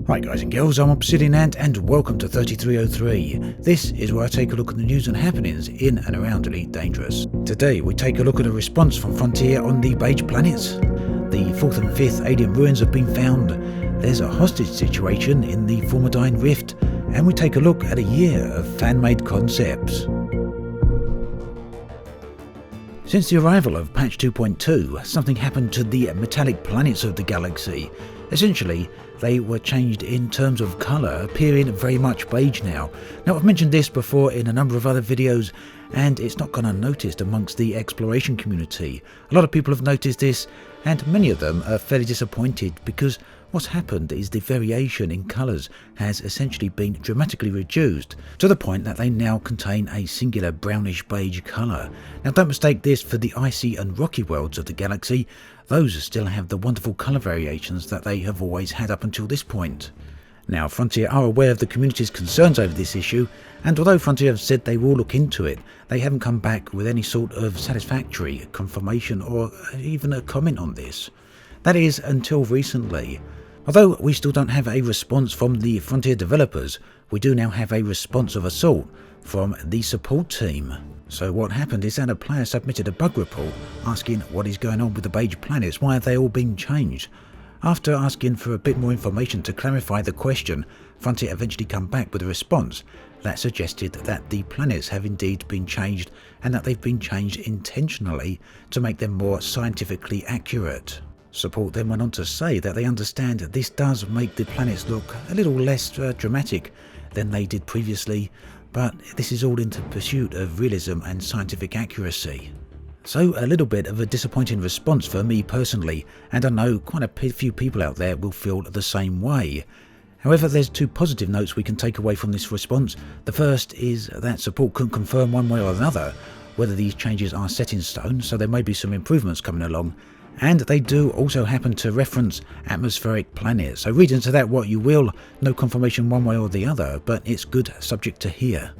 Hi guys and girls, I'm Obsidian Ant and welcome to 3303. This is where I take a look at the news and happenings in and around Elite Dangerous. Today we take a look at a response from Frontier on the Beige planets. The 4th and 5th alien ruins have been found. There's a hostage situation in the Formidine rift, and we take a look at a year of fan-made concepts. Since the arrival of patch 2.2, something happened to the metallic planets of the galaxy. Essentially, they were changed in terms of colour, appearing very much beige now. Now, I've mentioned this before in a number of other videos, and it's not gone unnoticed amongst the exploration community. A lot of people have noticed this, and many of them are fairly disappointed because what's happened is the variation in colours has essentially been dramatically reduced to the point that they now contain a singular brownish beige colour. Now, don't mistake this for the icy and rocky worlds of the galaxy. Those still have the wonderful colour variations that they have always had up until this point. Now, Frontier are aware of the community's concerns over this issue, and although Frontier have said they will look into it, they haven't come back with any sort of satisfactory confirmation or even a comment on this. That is, until recently. Although we still don't have a response from the Frontier developers, we do now have a response of a sort from the support team. So what happened is that a player submitted a bug report asking what is going on with the beige planets, why have they all been changed? After asking for a bit more information to clarify the question, Frontier eventually come back with a response that suggested that the planets have indeed been changed and that they've been changed intentionally to make them more scientifically accurate. Support then went on to say that they understand that this does make the planets look a little less dramatic than they did previously, but this is all in pursuit of realism and scientific accuracy. So a little bit of a disappointing response for me personally, and I know quite a few people out there will feel the same way. However, there's two positive notes we can take away from this response. The first is that support couldn't confirm one way or another whether these changes are set in stone, so there may be some improvements coming along. And they do also happen to reference atmospheric planets, so read into that what you will, no confirmation one way or the other, but it's good subject to hear.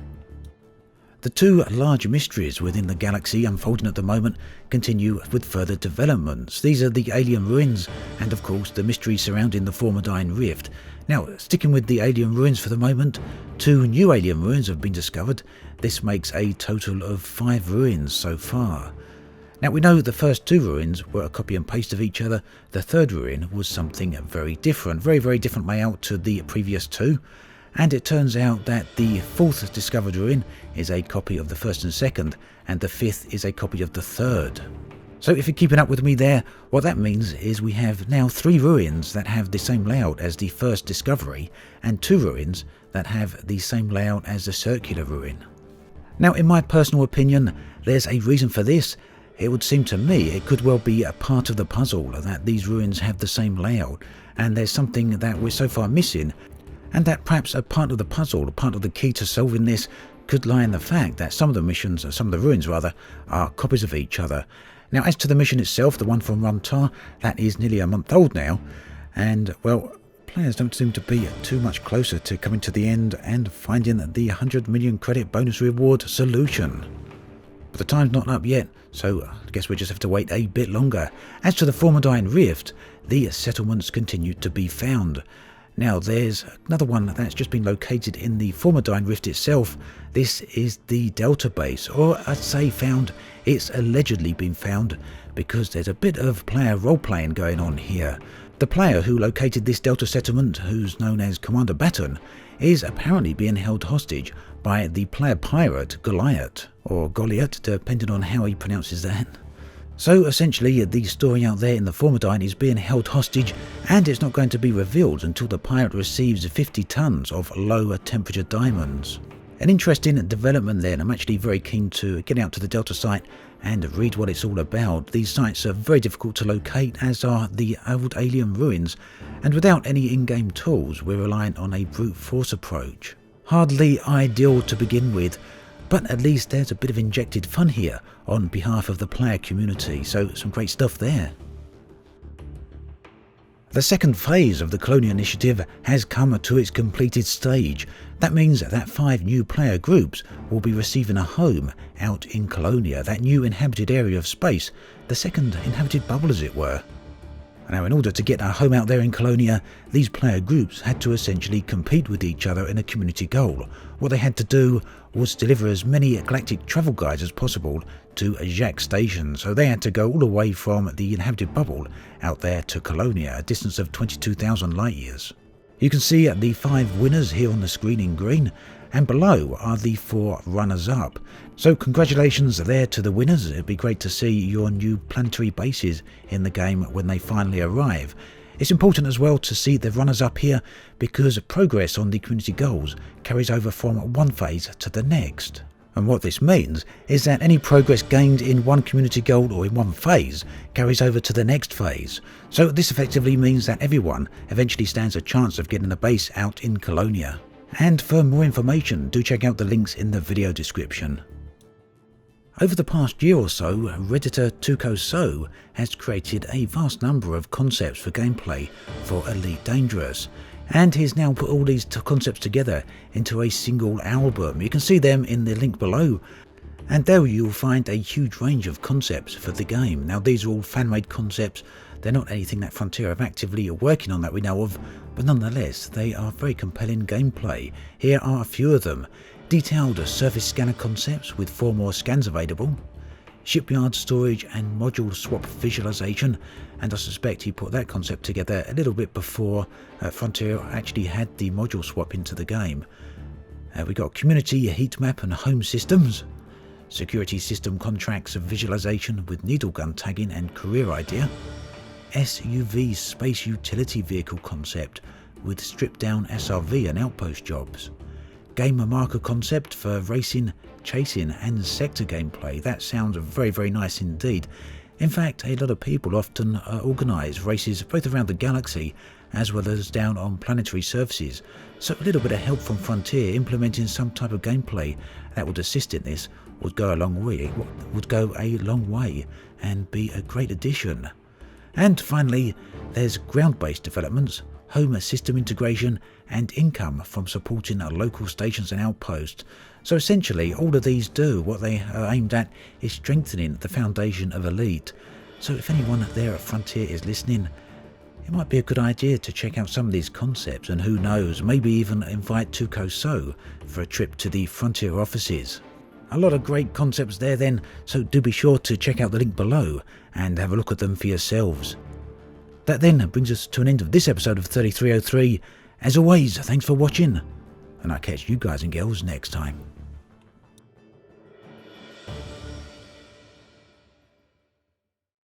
The two large mysteries within the galaxy unfolding at the moment continue with further developments. These are the alien ruins and of course the mystery surrounding the Formidine rift. Now, sticking with the alien ruins for the moment, 2 new alien ruins have been discovered. This makes a total of 5 ruins so far. Now, we know the first 2 ruins were a copy and paste of each other. The third ruin was something very different, very different layout to the previous 2. And it turns out that the 4th discovered ruin is a copy of the 1st and 2nd, and the 5th is a copy of the 3rd. So if you're keeping up with me there, what that means is we have now 3 ruins that have the same layout as the first discovery, and 2 ruins that have the same layout as the circular ruin. Now, in my personal opinion, there's a reason for this. It would seem to me it could well be a part of the puzzle that these ruins have the same layout, and there's something that we're so far missing, and that perhaps a part of the puzzle, a part of the key to solving this, could lie in the fact that some of the missions, or some of the ruins rather, are copies of each other. Now, as to the mission itself, the one from Rumtar, that is nearly a month old now, and well, players don't seem to be too much closer to coming to the end and finding the 100 million credit bonus reward solution. But the time's not up yet, so I guess we just have to wait a bit longer. As to the Formidine rift, the settlements continue to be found. Now, there's another one that's just been located in the Formidine rift itself. This is the Delta base, or I'd say found. It's allegedly been found because there's a bit of player role-playing going on here. The player who located this Delta settlement, who's known as Commander Baton, is apparently being held hostage by the player pirate Goliath, or Goliath, depending on how he pronounces that. So essentially, the story out there in the Formidine is being held hostage, and it's not going to be revealed until the pirate receives 50 tons of lower temperature diamonds. An interesting development there, and I'm actually very keen to get out to the Delta site and read what it's all about. These sites are very difficult to locate, as are the old alien ruins, and without any in-game tools, we're reliant on a brute force approach. Hardly ideal to begin with, but at least there's a bit of injected fun here on behalf of the player community, so some great stuff there. The second phase of the Colonia Initiative has come to its completed stage. That means that 5 new player groups will be receiving a home out in Colonia, that new inhabited area of space, the second inhabited bubble as it were. Now, in order to get a home out there in Colonia, these player groups had to essentially compete with each other in a community goal. What they had to do was deliver as many galactic travel guides as possible to Jacques Station, so they had to go all the way from the inhabited bubble out there to Colonia, a distance of 22,000 light years. You can see the 5 winners here on the screen in green, and below are the 4 runners-up. So congratulations there to the winners. It'd be great to see your new planetary bases in the game when they finally arrive. It's important as well to see the runners-up here because progress on the community goals carries over from one phase to the next. And what this means is that any progress gained in one community goal or in one phase carries over to the next phase. So this effectively means that everyone eventually stands a chance of getting a base out in Colonia. And for more information, do check out the links in the video description. Over the past year or so, Redditor Tuco has created a vast number of concepts for gameplay for Elite Dangerous, and he's now put all these concepts together into a single album. You can see them in the link below, and there you'll find a huge range of concepts for the game. Now these are all fan-made concepts. They're not anything that Frontier are actively working on that we know of, but nonetheless they are very compelling gameplay. Here are a few of them. Detailed surface scanner concepts with 4 more scans available, shipyard storage and module swap visualization, and I suspect he put that concept together a little bit before Frontier actually had the module swap into the game. We got community heat map and home systems, security system contracts visualization with needle gun tagging and career idea, SUV space utility vehicle concept with stripped down SRV and outpost jobs, gamer marker concept for racing, chasing and sector gameplay. That sounds very nice indeed. In fact, a lot of people often organise races both around the galaxy as well as down on planetary surfaces, so a little bit of help from Frontier implementing some type of gameplay that would assist in this would go a long way and be a great addition. And finally, there's ground-based developments, home system integration and income from supporting our local stations and outposts. So essentially all of these do what they are aimed at is strengthening the foundation of Elite. So if anyone there at Frontier is listening, it might be a good idea to check out some of these concepts, and who knows, maybe even invite Tuco for a trip to the Frontier offices. A lot of great concepts there then, so do be sure to check out the link below and have a look at them for yourselves. That then brings us to an end of this episode of 3303. As always, thanks for watching, and I'll catch you guys and girls next time.